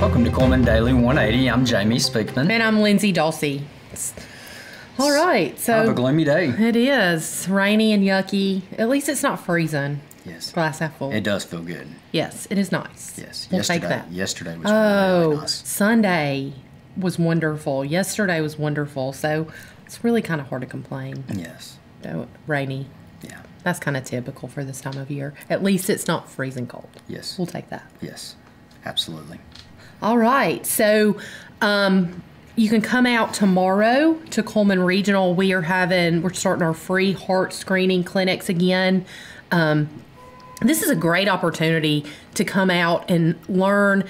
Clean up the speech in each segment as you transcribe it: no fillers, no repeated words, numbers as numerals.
Welcome to Cullman Daily 180. I'm Jamie Speakman. And I'm Lindsey Dulcie. All right, so have a gloomy day. It is rainy and yucky. At least it's not freezing. Yes. Glass half full. It does feel good. Yes, it is nice. Yes. We'll take that. Yesterday was really nice. Sunday was wonderful. Yesterday was wonderful. So it's really kind of hard to complain. Yes. Rainy. Yeah. That's kind of typical for this time of year. At least it's not freezing cold. Yes. We'll take that. Yes. Absolutely. All right. So you can come out tomorrow to Coleman Regional. We're starting our free heart screening clinics again. This is a great opportunity to come out and learn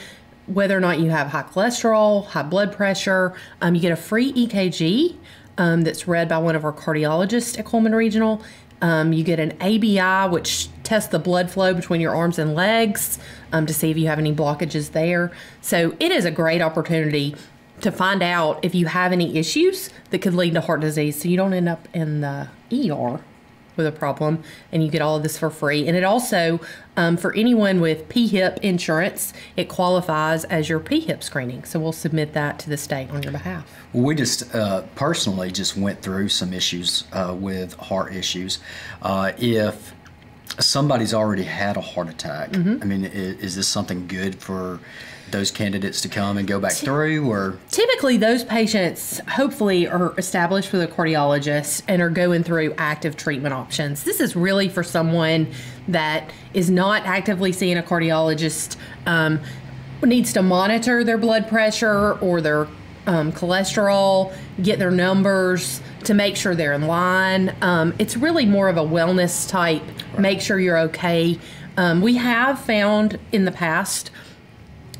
whether or not you have high cholesterol, high blood pressure. You get a free EKG that's read by one of our cardiologists at Coleman Regional. You get an ABI, which tests the blood flow between your arms and legs to see if you have any blockages there. So it is a great opportunity to find out if you have any issues that could lead to heart disease, so you don't end up in the ER with a problem, and you get all of this for free. And it also, for anyone with PHIP insurance, it qualifies as your PHIP screening. So we'll submit that to the state on your behalf. We just personally just went through some issues with heart issues. If somebody's already had a heart attack, I mean, is this something good for those candidates to come and go back through? Or typically those patients hopefully are established with a cardiologist and are going through active treatment options. This is really for someone that is not actively seeing a cardiologist, needs to monitor their blood pressure or their cholesterol, get their numbers to make sure they're in line. It's really more of a wellness type, make sure you're okay. We have found in the past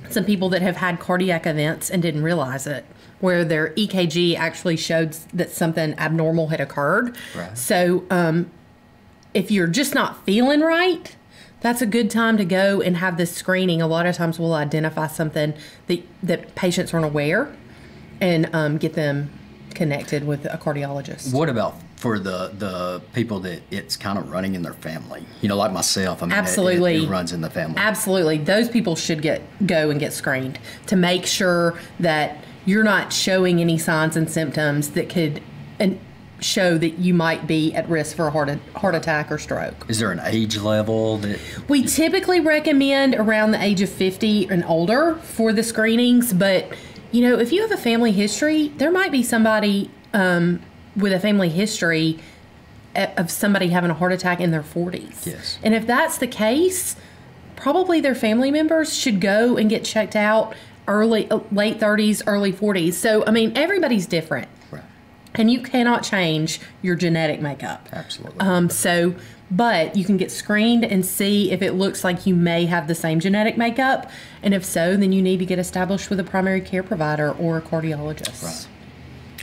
some people that have had cardiac events and didn't realize it, where their EKG actually showed that something abnormal had occurred. Right. So if you're just not feeling right, that's a good time to go and have this screening. A lot of times we'll identify something that patients aren't aware and get them connected with a cardiologist. what about for the people that it's kind of running in their family? You know, like myself. I mean, Absolutely. It runs in the family. Absolutely. Those people should go and get screened to make sure that you're not showing any signs and symptoms that could show that you might be at risk for a heart attack or stroke. Is there an age level that We typically recommend around the age of 50 and older for the screenings, but you know, if you have a family history, there might be somebody with a family history of somebody having a heart attack in their 40s. Yes. And if that's the case, probably their family members should go and get checked out late 30s, early 40s. So, I mean, everybody's different. Right. And you cannot change your genetic makeup. Absolutely. But you can get screened and see if it looks like you may have the same genetic makeup. And if so, then you need to get established with a primary care provider or a cardiologist. Right.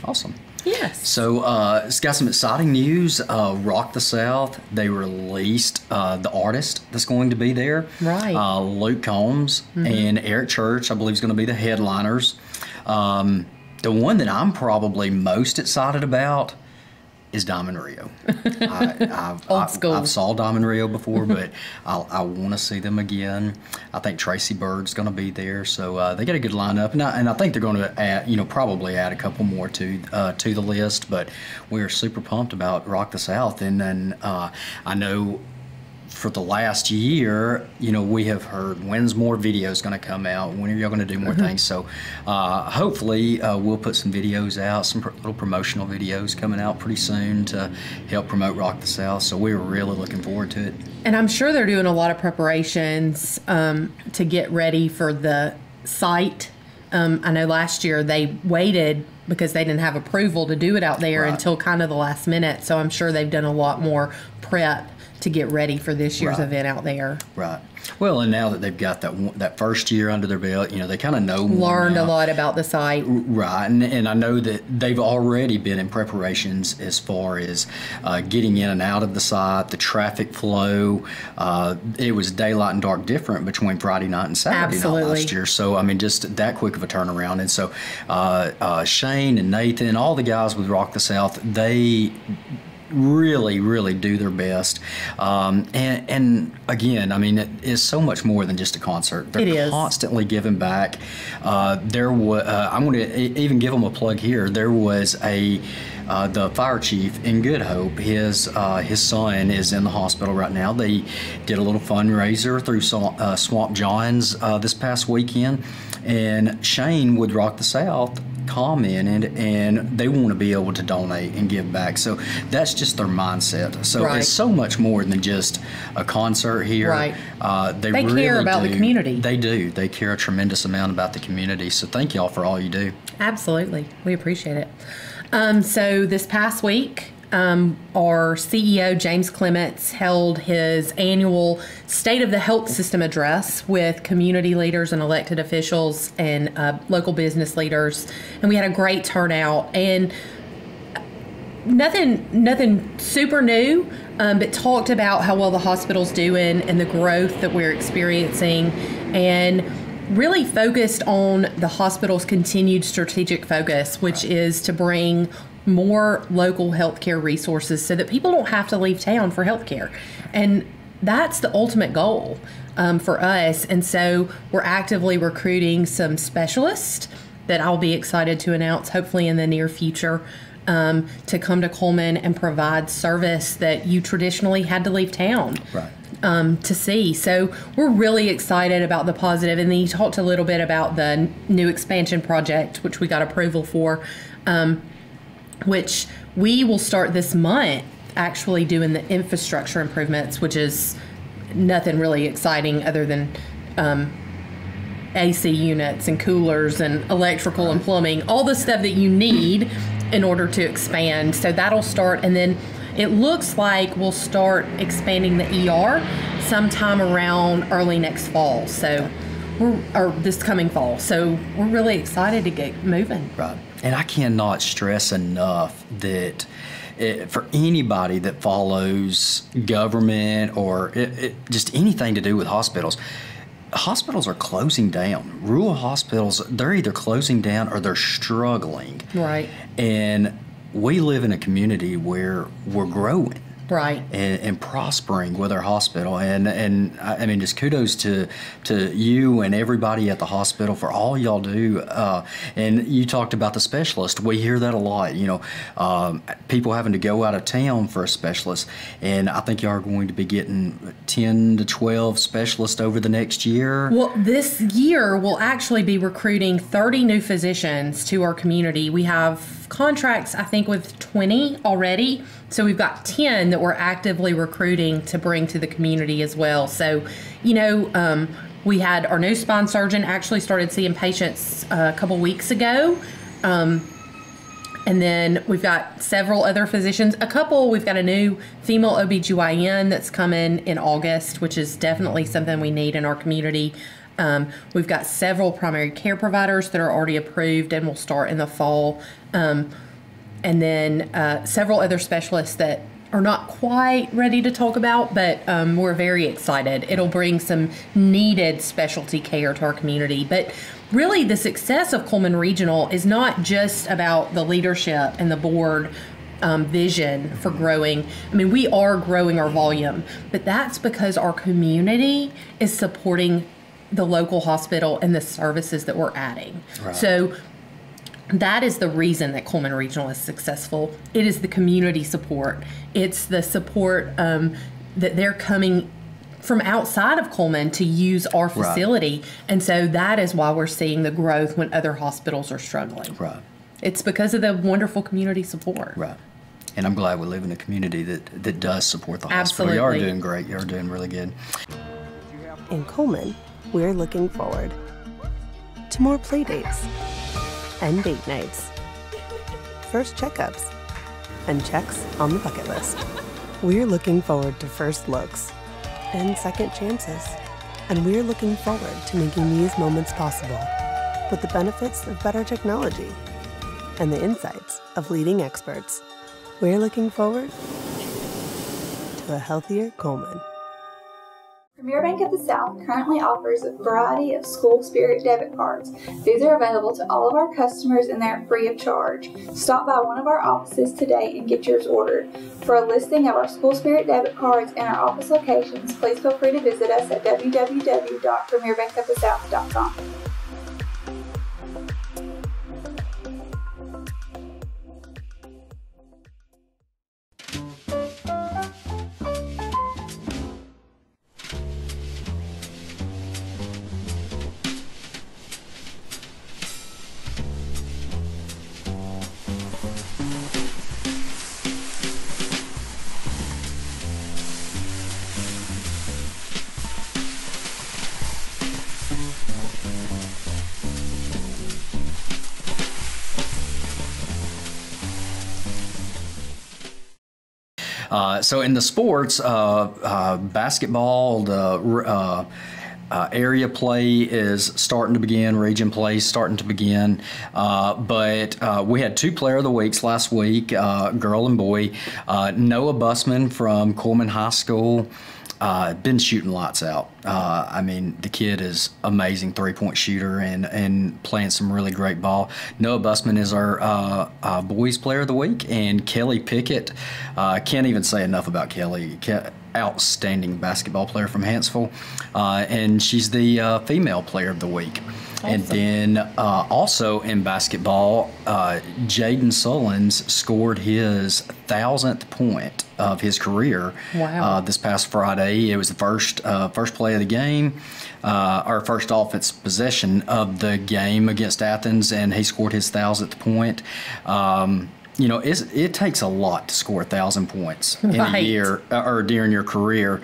Awesome. Yes. So it's got some exciting news. Rock the South, they released the artist that's going to be there. Right. Luke Combs and Eric Church, I believe, is going to be the headliners. The one that I'm probably most excited about is Diamond Rio. Old school. I've saw Diamond Rio before, but I want to see them again. I think Tracy Bird's going to be there, so they got a good lineup, and I think they're going to add, probably add a couple more to the list. But we're super pumped about Rock the South, and then I know for the last year, we have heard when's more videos going to come out, when are y'all going to do more things. So hopefully we'll put some videos out, some little promotional videos coming out pretty soon to help promote Rock the South. So we're really looking forward to it. And I'm sure they're doing a lot of preparations to get ready for the site. I know last year they waited because they didn't have approval to do it out there until kind of the last minute. So I'm sure they've done a lot more prep to get ready for this year's event out there. Right. Well, and now that they've got that first year under their belt, they kind of know more Learned now. a lot about the site. Right, and I know that they've already been in preparations as far as getting in and out of the site, the traffic flow. It was daylight and dark different between Friday night and Saturday night last year. So, I mean, just that quick of a turnaround. And so Shane and Nathan, all the guys with Rock the South, they really, really do their best. And again, I mean, it is so much more than just a concert. They're constantly giving back. I'm going to even give them a plug here. There was the fire chief in Good Hope. His son is in the hospital right now. They did a little fundraiser through Swamp John's this past weekend, and Shane with Rock the South commented, and they want to be able to donate and give back. So that's just their mindset. So it's so much more than just a concert here. Right. They really care about the community. They do. They care a tremendous amount about the community. So thank y'all for all you do. Absolutely. We appreciate it. So this past week, our CEO, James Clements, held his annual State of the Health System address with community leaders and elected officials and local business leaders. And we had a great turnout, and nothing super new, but talked about how well the hospital's doing and the growth that we're experiencing, and really focused on the hospital's continued strategic focus, which is to bring more local healthcare resources so that people don't have to leave town for healthcare. And that's the ultimate goal for us. And so we're actively recruiting some specialists that I'll be excited to announce hopefully in the near future to come to Coleman and provide service that you traditionally had to leave town to see. So we're really excited about the positive. And then you talked a little bit about the new expansion project, which we got approval for, which we will start this month actually doing the infrastructure improvements, which is nothing really exciting other than AC units and coolers and electrical and plumbing, all the stuff that you need in order to expand. So that'll start, and then it looks like we'll start expanding the ER sometime around early next fall. So or this coming fall. So we're really excited to get moving. Right. And I cannot stress enough that for anybody that follows government or just anything to do with hospitals are closing down. Rural hospitals, they're either closing down or they're struggling. Right. And we live in a community where we're growing. Right. And prospering with our hospital. And I mean, just kudos to you and everybody at the hospital for all y'all do. And you talked about the specialist. We hear that a lot, people having to go out of town for a specialist. And I think y'all are going to be getting 10 to 12 specialists over the next year. Well, this year we'll actually be recruiting 30 new physicians to our community. We have contracts, I think, with 20 already. So we've got 10 that we're actively recruiting to bring to the community as well. So, we had our new spine surgeon actually started seeing patients a couple weeks ago. And then we've got several other physicians. We've got a new female OBGYN that's coming in August, which is definitely something we need in our community. We've got several primary care providers that are already approved and will start in the fall. And then several other specialists that are not quite ready to talk about, but we're very excited. It'll bring some needed specialty care to our community. But really, the success of Cullman Regional is not just about the leadership and the board vision for growing. I mean, we are growing our volume, but that's because our community is supporting the local hospital and the services that we're adding. Right. So that is the reason that Cullman Regional is successful. It is the community support. It's the support that they're coming from outside of Cullman to use our facility. Right. And so that is why we're seeing the growth when other hospitals are struggling. Right. It's because of the wonderful community support. Right. And I'm glad we live in a community that does support the Absolutely. hospital. You are doing great. You're doing really good. In Coleman, we're looking forward to more play dates and date nights, first checkups, and checks on the bucket list. We're looking forward to first looks and second chances, and we're looking forward to making these moments possible with the benefits of better technology and the insights of leading experts. We're looking forward to a healthier Coleman. Premier Bank of the South currently offers a variety of school spirit debit cards. These are available to all of our customers and they're free of charge. Stop by one of our offices today and get yours ordered. For a listing of our school spirit debit cards and our office locations, please feel free to visit us at www.premierbankofthesouth.com. So in the sports, basketball, the area play is starting to begin, region play is starting to begin, but we had 2 Player of the Weeks last week, girl and boy. Noah Busman from Coleman High School. Been shooting lights out. I mean, the kid is amazing 3-point shooter and playing some really great ball. Noah Busman is our boys player of the week, and Kelly Pickett. Can't even say enough about Kelly. Outstanding basketball player from Hanceville, and she's the female player of the week. Awesome. And then also in basketball, Jaden Sullins scored his 1,000th point of his career. Wow. This past Friday. It was the first play of the game, our first offensive possession of the game against Athens, and he scored his 1,000th point. You know, it takes a lot to score 1,000 points in a year or during your career.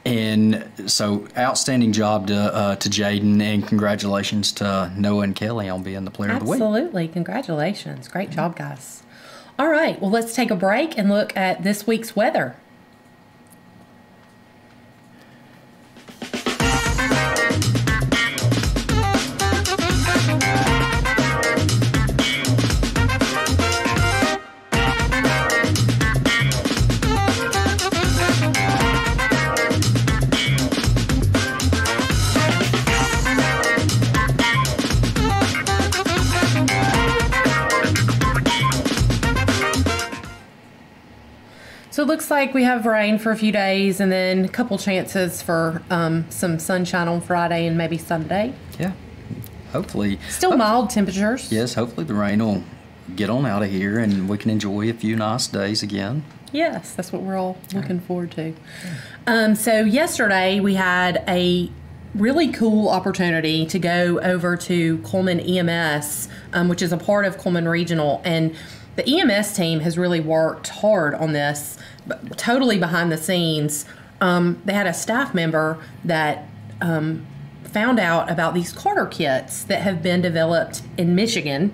And so, outstanding job to Jaden, and congratulations to Noah and Kelly on being the player of the week. Absolutely. Congratulations. Great job, guys. All right. Well, let's take a break and look at this week's weather. So it looks like we have rain for a few days and then a couple chances for some sunshine on Friday and maybe Sunday. Yeah, hopefully. Still mild temperatures. Yes, hopefully the rain will get on out of here and we can enjoy a few nice days again. Yes, that's what we're all looking forward to. So yesterday we had a really cool opportunity to go over to Cullman EMS, which is a part of Cullman Regional, and the EMS team has really worked hard on this, but totally behind the scenes. They had a staff member that found out about these Carter kits that have been developed in Michigan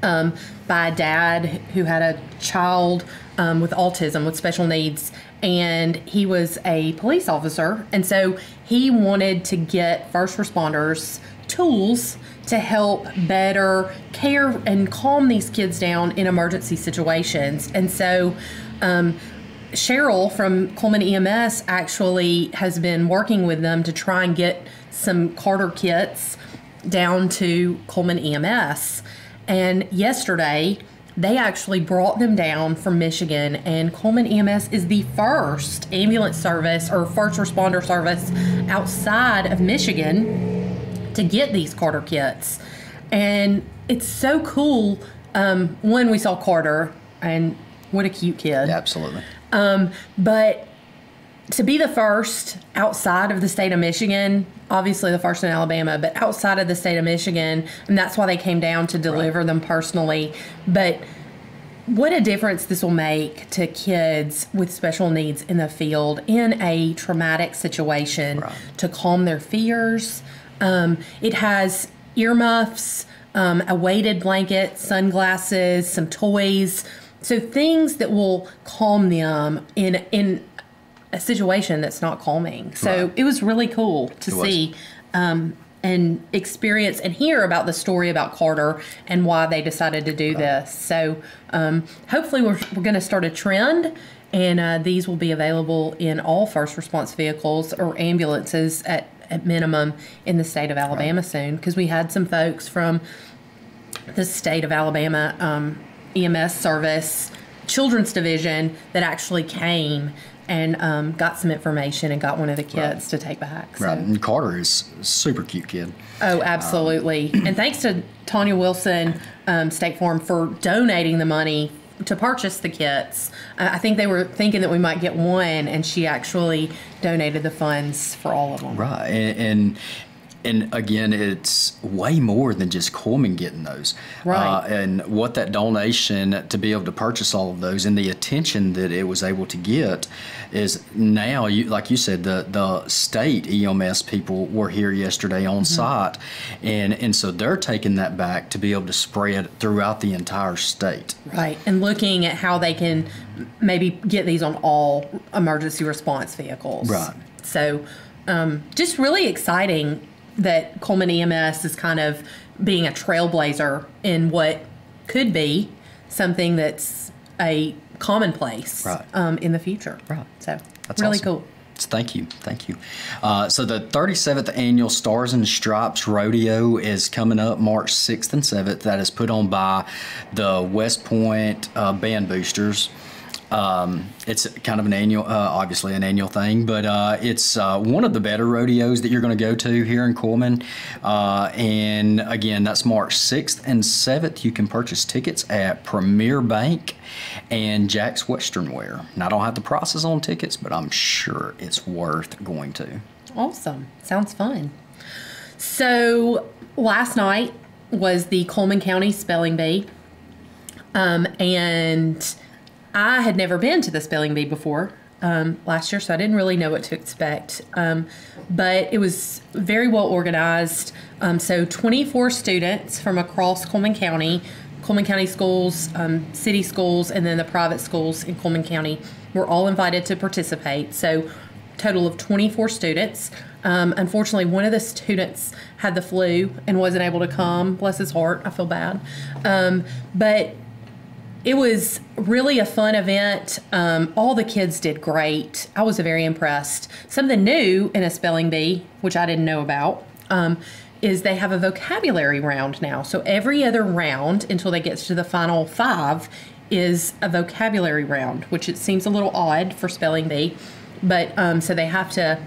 by a dad who had a child with autism, with special needs, and he was a police officer, and so he wanted to get first responders tools to help better care and calm these kids down in emergency situations. And so Cheryl from Cullman EMS actually has been working with them to try and get some Carter kits down to Cullman EMS. And yesterday, they actually brought them down from Michigan, and Cullman EMS is the first ambulance service or first responder service outside of Michigan to get these Carter kits. And it's so cool. One, we saw Carter, and what a cute kid. Absolutely. But to be the first outside of the state of Michigan, obviously the first in Alabama, but outside of the state of Michigan, and that's why they came down to deliver them personally. But what a difference this will make to kids with special needs in the field in a traumatic situation, to calm their fears. It has earmuffs, a weighted blanket, sunglasses, some toys, so things that will calm them in a situation that's not calming. So it was really cool to see and experience and hear about the story about Carter and why they decided to do this. So hopefully we're going to start a trend And these will be available in all first response vehicles or ambulances at minimum in the state of Alabama soon, because we had some folks from the state of Alabama EMS service children's division that actually came and got some information and got one of the kids to take back. So. Right, and Carter is a super cute kid. Oh, absolutely. And thanks to Tanya Wilson, State Farm, for donating the money to purchase the kits. I think they were thinking that we might get one, and she actually donated the funds for all of them. Right, and again, it's way more than just Coleman getting those. Right. And what that donation to be able to purchase all of those and the attention that it was able to get is now, like you said, the state EMS people were here yesterday on site, and so they're taking that back to be able to spread throughout the entire state. Right, and looking at how they can maybe get these on all emergency response vehicles. Right. So just really exciting that Coleman EMS is kind of being a trailblazer in what could be something that's a commonplace in the future. Right. So That's really awesome. cool. Thank you. So the 37th Annual Stars and Stripes Rodeo is coming up March 6th and 7th. That is put on by the West Point Band Boosters. It's kind of an annual, obviously an annual thing, but it's one of the better rodeos that you're going to go to here in Cullman. And again, that's March 6th and 7th. You can purchase tickets at Premier Bank and Jack's Western Wear. Now, I don't have the prices on tickets, but I'm sure it's worth going to. Awesome. Sounds fun. So last night was the Coleman County Spelling Bee, and I had never been to the Spelling Bee before last year, so I didn't really know what to expect. But it was very well organized. So 24 students from across Coleman County schools, city schools, and then the private schools in Coleman County were all invited to participate. So total of 24 students. Unfortunately, one of the students had the flu and wasn't able to come. Bless his heart. I feel bad. But it was really a fun event. All the kids did great. I was very impressed. Something new in a spelling bee, which I didn't know about, is they have a vocabulary round now. So every other round until they get to the final 5 is a vocabulary round, which it seems a little odd for spelling bee. But so they have to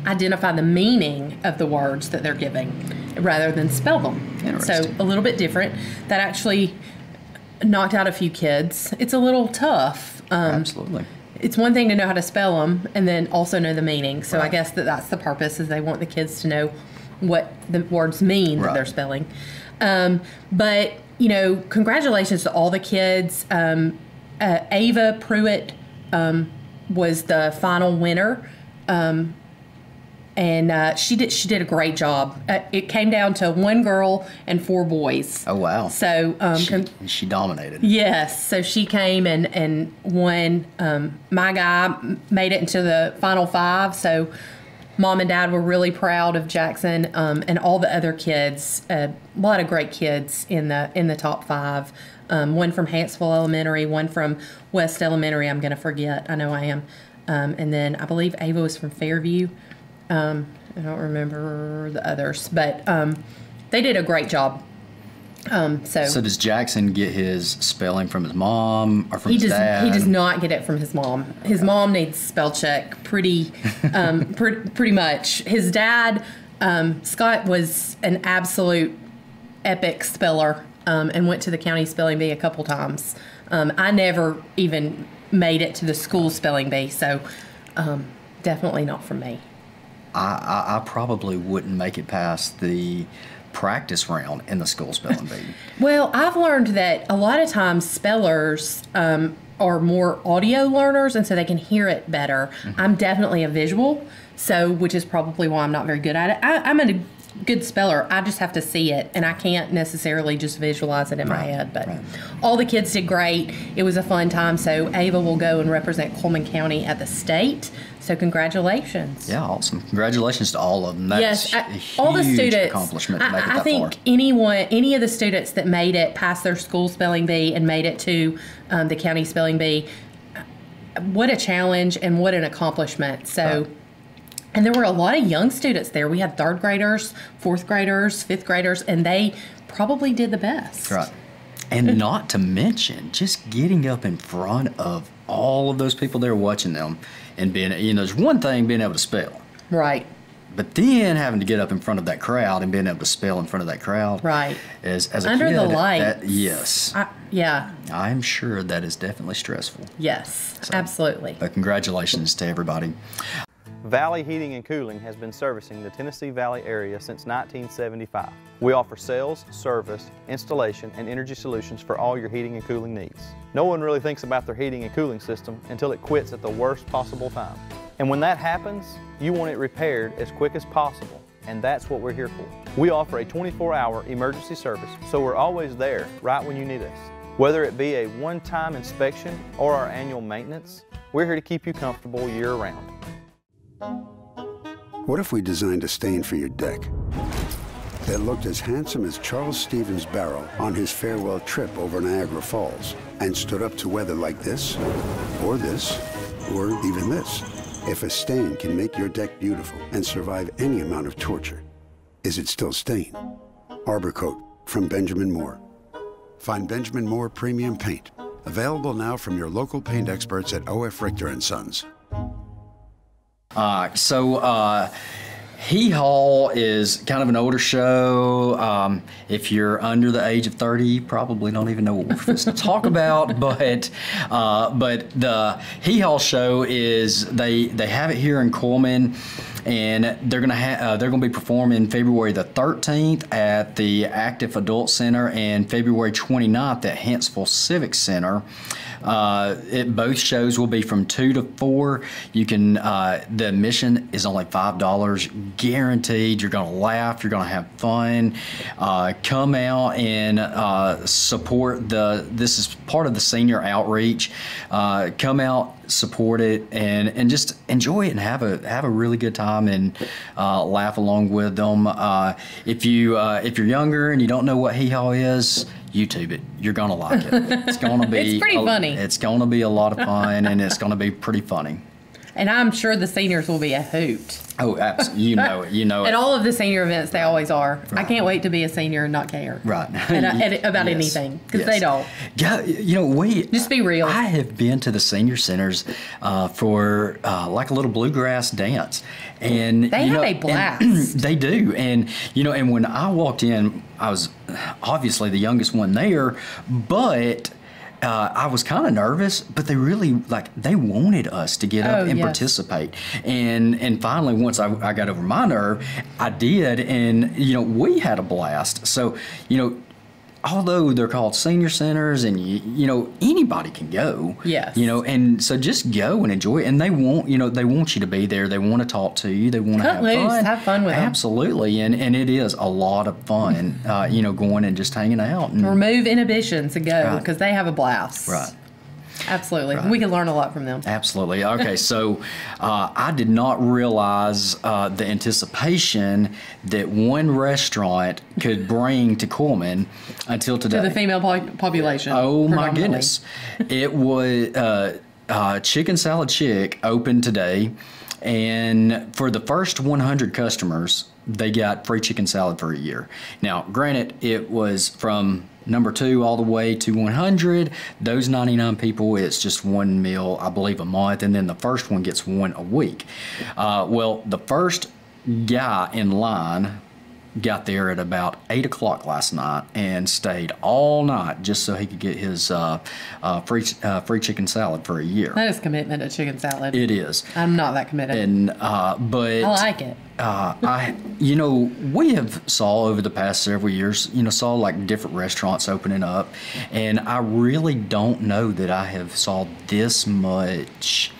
identify the meaning of the words that they're giving rather than spell them. So a little bit different. That actually knocked out a few kids. It's a little tough. Absolutely. It's one thing to know how to spell them and then also know the meaning. So I guess that's the purpose, is they want the kids to know what the words mean that they're spelling. But, you know, congratulations to all the kids. Ava Pruitt was the final winner. And she did a great job. It came down to 1 girl and 4 boys. Oh, wow. So she dominated. Yes. So she came and won. My guy made it into the final 5. So Mom and Dad were really proud of Jackson and all the other kids. A lot of great kids in the top 5. One from Hansville Elementary, one from West Elementary. I'm going to forget. I know I am. And then I believe Ava was from Fairview. I don't remember the others, but they did a great job. So does Jackson get his spelling from his mom or from his dad? He does not get it from his mom. His mom needs spell check pretty much. His dad, Scott, was an absolute epic speller and went to the county spelling bee a couple times. I never even made it to the school spelling bee, so definitely not from me. I probably wouldn't make it past the practice round in the school spelling bee. Well, I've learned that a lot of times spellers are more audio learners, and so they can hear it better. Mm-hmm. I'm definitely a visual, which is probably why I'm not very good at it. I'm a good speller. I just have to see it, and I can't necessarily just visualize it in my head. But all the kids did great. It was a fun time. So Ava will go and represent Coleman County at the state. So congratulations. Yeah, awesome. Congratulations to all of them. That's a all the huge students, accomplishment to make it that I think far. any of the students that made it past their school spelling bee and made it to the county spelling bee, what a challenge and what an accomplishment. So. Right. And there were a lot of young students there. We had 3rd graders, 4th graders, 5th graders, and they probably did the best. Right. And not to mention just getting up in front of all of those people there watching them and being, there's one thing being able to spell. Right. But then having to get up in front of that crowd and being able to spell in front of that crowd. Right. As a Under kid. the lights. Yes. Yeah. I'm sure that is definitely stressful. Yes, So, absolutely. But congratulations to everybody. Valley Heating and Cooling has been servicing the Tennessee Valley area since 1975. We offer sales, service, installation, and energy solutions for all your heating and cooling needs. No one really thinks about their heating and cooling system until it quits at the worst possible time. And when that happens, you want it repaired as quick as possible, and that's what we're here for. We offer a 24-hour emergency service, so we're always there right when you need us. Whether it be a one-time inspection or our annual maintenance, we're here to keep you comfortable year-round. What if we designed a stain for your deck that looked as handsome as Charles Stevens' barrel on his farewell trip over Niagara Falls and stood up to weather like this, or even this? If a stain can make your deck beautiful and survive any amount of torture, is it still stain? Arbor Coat from Benjamin Moore. Find Benjamin Moore Premium Paint. Available now from your local paint experts at O.F. Richter & Sons. Hee Haw is kind of an older show. If you're under the age of 30, you probably don't even know what we're supposed to talk about. But the Hee Haw show is they have it here in Cullman, and they're gonna be performing February the 13th at the Active Adult Center and February 29th at Huntsville Civic Center. Both shows will be from 2 to 4. You can the admission is only $5, guaranteed. You're gonna laugh, you're gonna have fun. Come out and support this is part of the senior outreach. Come out, support it, and just enjoy it and have a really good time and laugh along with them. If you're younger and you don't know what Hee Haw is, YouTube it. You're gonna like it. It's gonna be It's pretty funny. It's gonna be a lot of fun, and it's gonna be pretty funny. And I'm sure the seniors will be a hoot. Oh, absolutely. You know it. You know it. At all of the senior events, they always are. I Right. can't wait to be a senior and not care. Right. About Yes. anything, because Yes. they don't. Yeah, Just be real. I have been to the senior centers for like a little bluegrass dance, and They have a blast. They do, and and when I walked in, I was obviously the youngest one there, but. I was kind of nervous, but they really they wanted us to get up and yes. participate. And finally, once I got over my nerve, I did, and we had a blast. So although they're called senior centers, and anybody can go. Yes. And so just go and enjoy it. And they want you to be there. They want to talk to you. They want to Cut have loose, fun. have fun with them. Absolutely, and it is a lot of fun. Going and just hanging out and Remove inhibitions and go, Right. because they have a blast. right. Absolutely. Right. We can learn a lot from them. Absolutely. Okay, so I did not realize the anticipation that one restaurant could bring to Coleman until today. To the female population. Oh my predominantly. goodness! It was Chicken Salad Chick opened today, and for the first 100 customers, they got free chicken salad for a year. Now, granted, it was from number 2 all the way to 100. Those 99 people, it's just one meal, I believe, a month, and then the first one gets one a week. Well, the first guy in line got there at about 8 o'clock last night and stayed all night just so he could get his free chicken salad for a year. That is commitment to chicken salad. It is. I'm not that committed. And but I like it. we have saw over the past several years, saw different restaurants opening up, and I really don't know that I have saw this much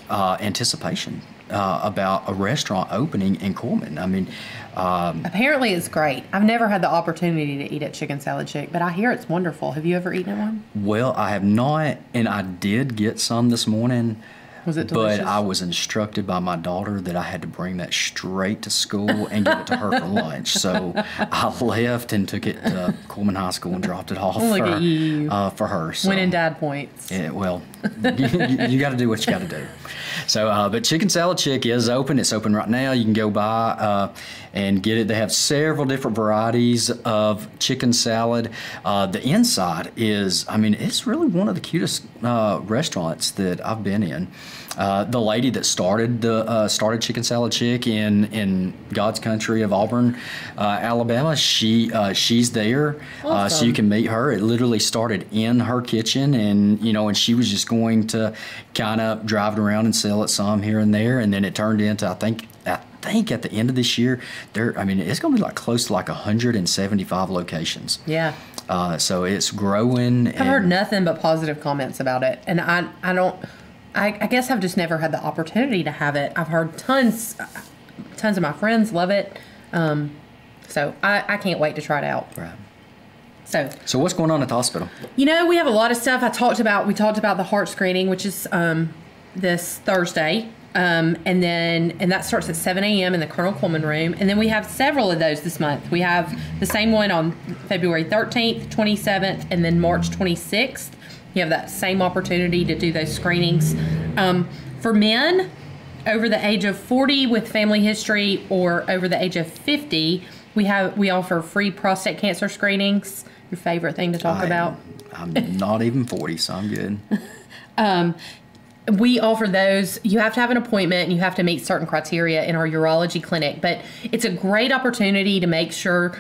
anticipation about a restaurant opening in Coleman. I mean, Apparently it's great. I've never had the opportunity to eat at Chicken Salad Chick, but I hear it's wonderful. Have you ever eaten at one? well, I have not, and I did get some this morning. Was it delicious? But I was instructed by my daughter that I had to bring that straight to school and give it to her for lunch. So I left and took it to Coleman High School and dropped it off for her. So, winning dad points. Yeah, well, you got to do what you got to do. So, but Chicken Salad Chick is open. It's open right now. You can go by and get it. They have several different varieties of chicken salad. The inside is, I mean, it's really one of the cutest restaurants that I've been in. The lady that started Chicken Salad Chick in God's country of Auburn, Alabama, she's there, so you can meet her. It literally started in her kitchen, and she was just going to kind of drive it around and sell it some here and there, and then it turned into I think at the end of this year, it's going to be like close to like 175 locations. Yeah. So it's growing. I've heard nothing but positive comments about it, and I guess I've just never had the opportunity to have it. I've heard tons of my friends love it, so I can't wait to try it out. Right. So what's going on at the hospital? We have a lot of stuff. We talked about the heart screening, which is this Thursday. And that starts at 7 a.m. in the Colonel Coleman room. And then we have several of those this month. We have the same one on February 13th, 27th, and then March 26th. You have that same opportunity to do those screenings. For men over the age of 40 with family history or over the age of 50, we offer free prostate cancer screenings. Your favorite thing to talk about? I'm not even 40, so I'm good. We offer those. You have to have an appointment and you have to meet certain criteria in our urology clinic, but it's a great opportunity to make sure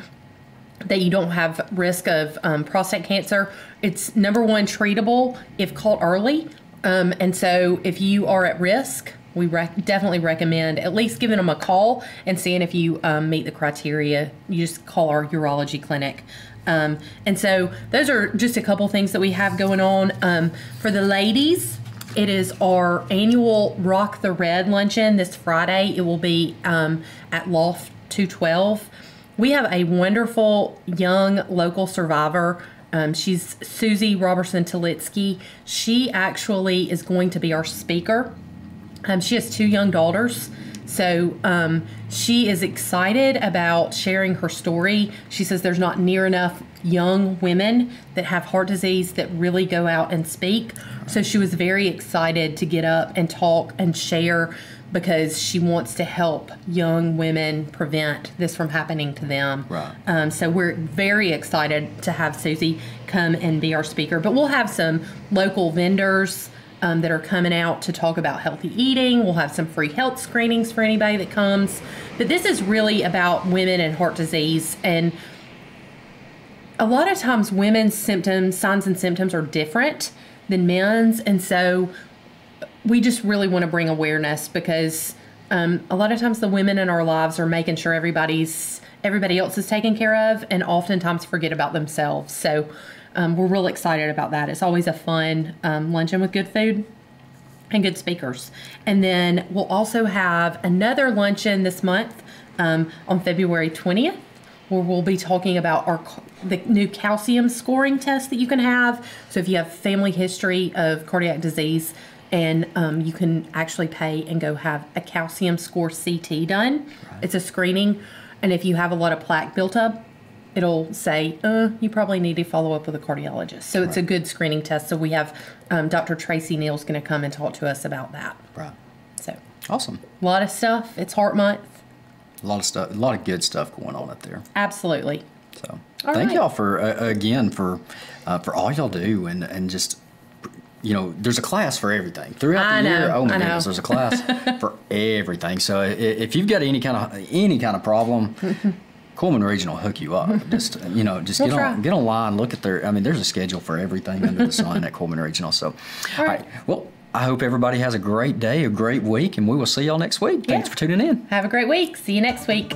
that you don't have risk of prostate cancer. It's number one treatable if caught early. And so if you are at risk, we definitely recommend at least giving them a call and seeing if you meet the criteria. You just call our urology clinic. And so those are just a couple things that we have going on. For the ladies, it is our annual Rock the Red luncheon this Friday. It will be at Loft 212. We have a wonderful young local survivor. She's Susie Robertson-Talitsky. She actually is going to be our speaker. She has 2 young daughters. So she is excited about sharing her story. She says there's not near enough young women that have heart disease that really go out and speak. So she was very excited to get up and talk and share because she wants to help young women prevent this from happening to them. Right. So we're very excited to have Susie come and be our speaker. But we'll have some local vendors that are coming out to talk about healthy eating. We'll have some free health screenings for anybody that comes. But this is really about women and heart disease. And a lot of times women's signs and symptoms are different than men's. And so we just really want to bring awareness because a lot of times the women in our lives are making sure everybody else is taken care of and oftentimes forget about themselves. So we're real excited about that. It's always a fun luncheon with good food and good speakers. And then we'll also have another luncheon this month on February 20th, where we'll be talking about the new calcium scoring test that you can have. So if you have family history of cardiac disease, and you can actually pay and go have a calcium score CT done. Right. It's a screening, and if you have a lot of plaque built up, it'll say, you probably need to follow up with a cardiologist. So it's a good screening test. So we have Dr. Tracy Neal's going to come and talk to us about that. Right. So awesome. A lot of stuff. It's Heart Month. A lot of stuff. A lot of good stuff going on up there. Absolutely. So thank y'all for again for all y'all do and just. There's a class for everything throughout the year. Oh my goodness, there's a class for everything. So if you've got any kind of problem, Coleman Regional will hook you up. Just get online, look at there's a schedule for everything under the sun at Coleman Regional. So, all right. Well, I hope everybody has a great day, a great week, and we will see y'all next week. Thanks for tuning in. Have a great week. See you next week.